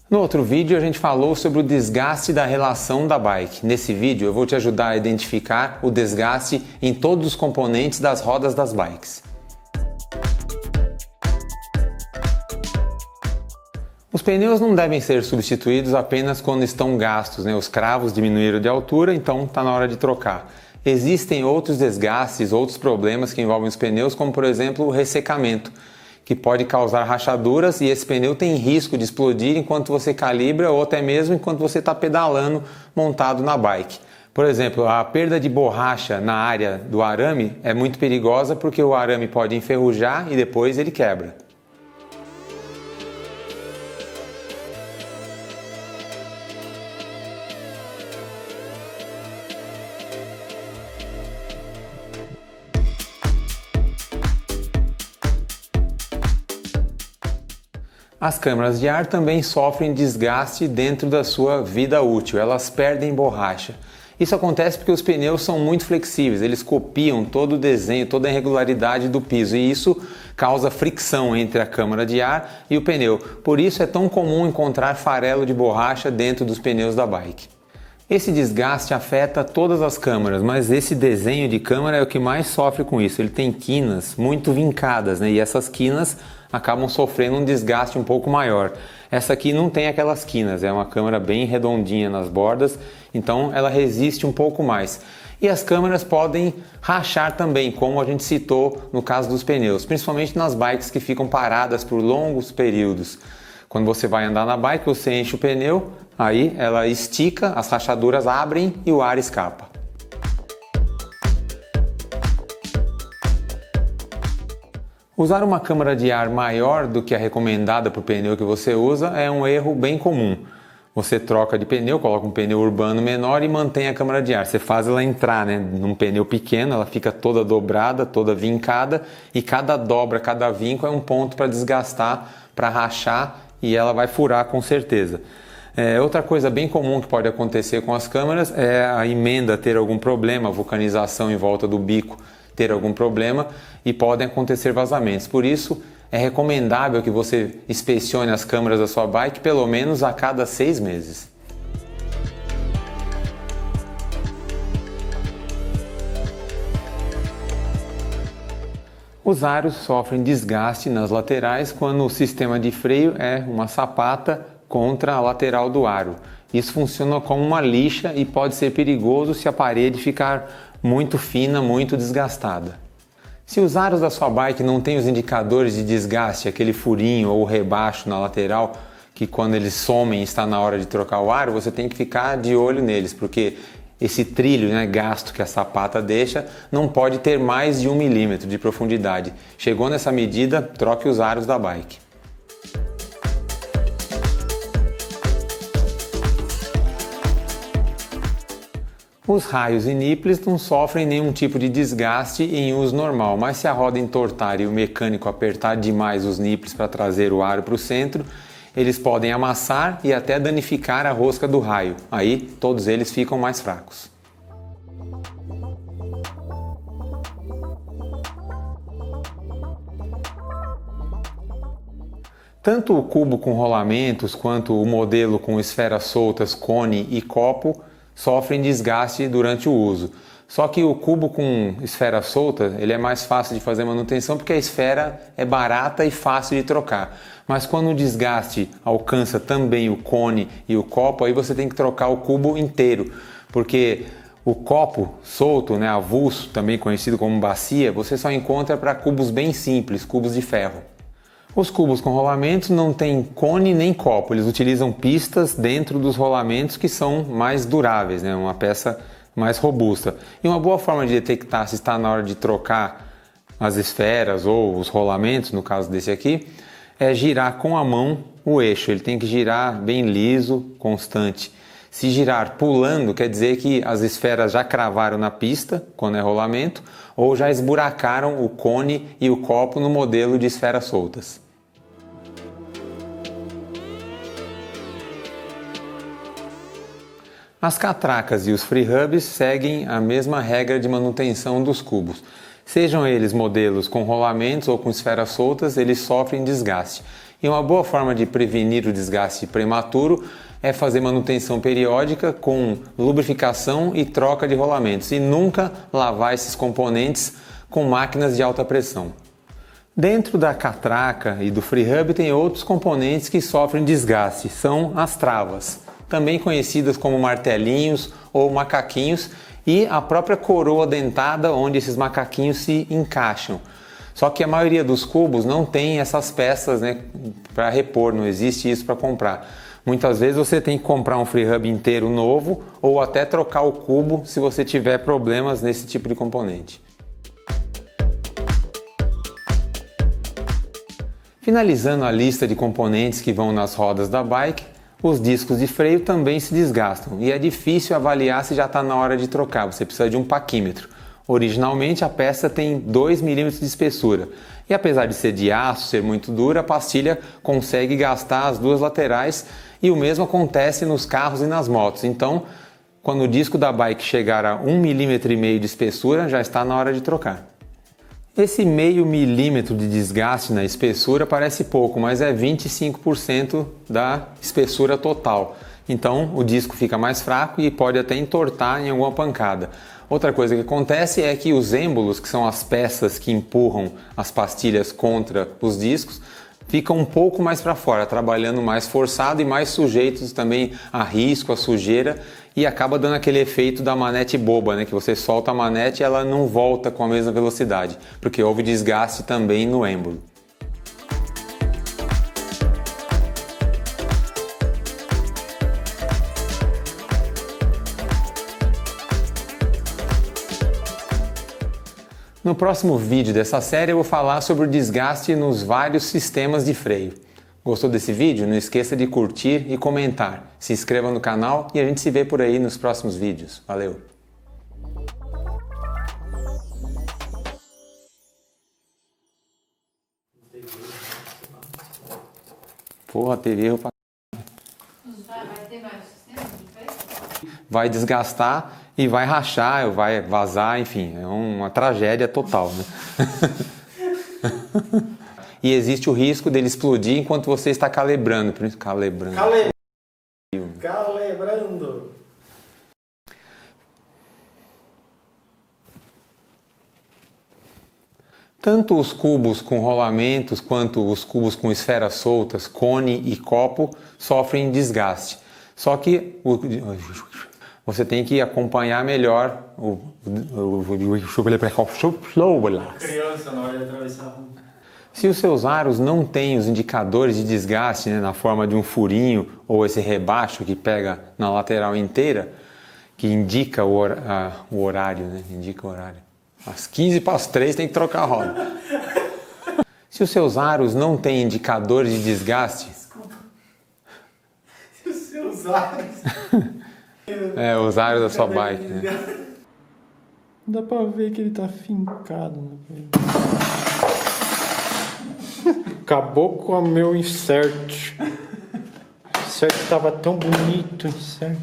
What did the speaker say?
No outro vídeo a gente falou sobre o desgaste da relação da bike. Nesse vídeo eu vou te ajudar a identificar o desgaste em todos os componentes das rodas das bikes. Os pneus não devem ser substituídos apenas quando estão gastos, Os cravos diminuíram de altura, então está na hora de trocar. Existem outros desgastes, outros problemas que envolvem os pneus, como por exemplo o ressecamento, que pode causar rachaduras e esse pneu tem risco de explodir enquanto você calibra ou até mesmo enquanto você está pedalando montado na bike. Por exemplo, a perda de borracha na área do arame é muito perigosa porque o arame pode enferrujar e depois ele quebra. As câmaras de ar também sofrem desgaste dentro da sua vida útil, elas perdem borracha. Isso acontece porque os pneus são muito flexíveis, eles copiam todo o desenho, toda a irregularidade do piso e isso causa fricção entre a câmara de ar e o pneu. Por isso é tão comum encontrar farelo de borracha dentro dos pneus da bike. Esse desgaste afeta todas as câmaras, mas esse desenho de câmara é o que mais sofre com isso. Ele tem quinas muito vincadas, E essas quinas acabam sofrendo um desgaste um pouco maior. Essa aqui não tem aquelas quinas, é uma câmara bem redondinha nas bordas, então ela resiste um pouco mais. E as câmaras podem rachar também, como a gente citou no caso dos pneus, principalmente nas bikes que ficam paradas por longos períodos. Quando você vai andar na bike, você enche o pneu, aí ela estica, as rachaduras abrem e o ar escapa. Usar uma câmara de ar maior do que a recomendada para o pneu que você usa é um erro bem comum. Você troca de pneu, coloca um pneu urbano menor e mantém a câmara de ar. Você faz ela entrar num pneu pequeno, ela fica toda dobrada, toda vincada e cada dobra, cada vinco é um ponto para desgastar, para rachar e ela vai furar com certeza. Outra coisa bem comum que pode acontecer com as câmaras é a emenda ter algum problema, a vulcanização em volta do bico ter algum problema e podem acontecer vazamentos. Por isso, é recomendável que você inspecione as câmaras da sua bike pelo menos a cada 6 meses. Os aros sofrem desgaste nas laterais quando o sistema de freio é uma sapata contra a lateral do aro. Isso funciona como uma lixa e pode ser perigoso se a parede ficar muito fina, muito desgastada. Se os aros da sua bike não têm os indicadores de desgaste, aquele furinho ou rebaixo na lateral, que quando eles somem está na hora de trocar o aro, você tem que ficar de olho neles, porque esse trilho gasto que a sapata deixa não pode ter mais de 1 milímetro de profundidade. Chegou nessa medida, troque os aros da bike. Os raios e nipples não sofrem nenhum tipo de desgaste em uso normal, mas se a roda entortar e o mecânico apertar demais os nipples para trazer o aro para o centro, eles podem amassar e até danificar a rosca do raio. Aí todos eles ficam mais fracos. Tanto o cubo com rolamentos quanto o modelo com esferas soltas, cone e copo sofrem desgaste durante o uso. Só que o cubo com esfera solta, ele é mais fácil de fazer manutenção porque a esfera é barata e fácil de trocar. Mas quando o desgaste alcança também o cone e o copo, aí você tem que trocar o cubo inteiro, porque o copo solto, avulso, também conhecido como bacia, você só encontra para cubos bem simples, cubos de ferro. Os cubos com rolamentos não têm cone nem copo, eles utilizam pistas dentro dos rolamentos que são mais duráveis, uma peça mais robusta. E uma boa forma de detectar se está na hora de trocar as esferas ou os rolamentos, no caso desse aqui, é girar com a mão o eixo. Ele tem que girar bem liso, constante. Se girar pulando, quer dizer que as esferas já cravaram na pista, quando é rolamento, ou já esburacaram o cone e o copo no modelo de esferas soltas. As catracas e os free hubs seguem a mesma regra de manutenção dos cubos. Sejam eles modelos com rolamentos ou com esferas soltas, eles sofrem desgaste. E uma boa forma de prevenir o desgaste prematuro é fazer manutenção periódica com lubrificação e troca de rolamentos e nunca lavar esses componentes com máquinas de alta pressão. Dentro da catraca e do free hub tem outros componentes que sofrem desgaste, são as travas, também conhecidas como martelinhos ou macaquinhos, e a própria coroa dentada onde esses macaquinhos se encaixam. Só que a maioria dos cubos não tem essas peças, né, para repor, não existe isso para comprar. Muitas vezes você tem que comprar um free hub inteiro novo ou até trocar o cubo se você tiver problemas nesse tipo de componente. Finalizando a lista de componentes que vão nas rodas da bike, os discos de freio também se desgastam e é difícil avaliar se já está na hora de trocar, você precisa de um paquímetro. Originalmente a peça tem 2 mm de espessura e apesar de ser de aço, ser muito dura, a pastilha consegue gastar as duas laterais e o mesmo acontece nos carros e nas motos. Então, quando o disco da bike chegar a 1,5 mm de espessura, já está na hora de trocar. Esse meio milímetro de desgaste na espessura parece pouco, mas é 25% da espessura total. Então o disco fica mais fraco e pode até entortar em alguma pancada. Outra coisa que acontece é que os êmbolos, que são as peças que empurram as pastilhas contra os discos, ficam um pouco mais para fora, trabalhando mais forçado e mais sujeitos também a risco, a sujeira, e acaba dando aquele efeito da manete boba, né? Que você solta a manete e ela não volta com a mesma velocidade, porque houve desgaste também no êmbolo. No próximo vídeo dessa série eu vou falar sobre o desgaste nos vários sistemas de freio. Gostou desse vídeo? Não esqueça de curtir e comentar. Se inscreva no canal e a gente se vê por aí nos próximos vídeos. Valeu! Porra, teve erro pra... Vai ter vários sistemas de freio? Vai desgastar e vai rachar, vai vazar, enfim, é uma tragédia total, né? E existe o risco dele explodir enquanto você está calibrando. Calibrando. Tanto os cubos com rolamentos quanto os cubos com esferas soltas, cone e copo, sofrem desgaste. Só que você tem que acompanhar melhor Criança na hora de atravessar a rua. Se os seus aros não têm os indicadores de desgaste, né, na forma de um furinho ou esse rebaixo que pega na lateral inteira, que indica o horário, né? Indica o horário. Às 15 para as 3 tem que trocar a roda. Se os seus aros não têm indicadores de desgaste... Desculpa. Se os seus aros... os aros da sua bike, né? Dá pra ver que ele tá fincado, né? Acabou com o meu insert. O insert tava tão bonito, insert.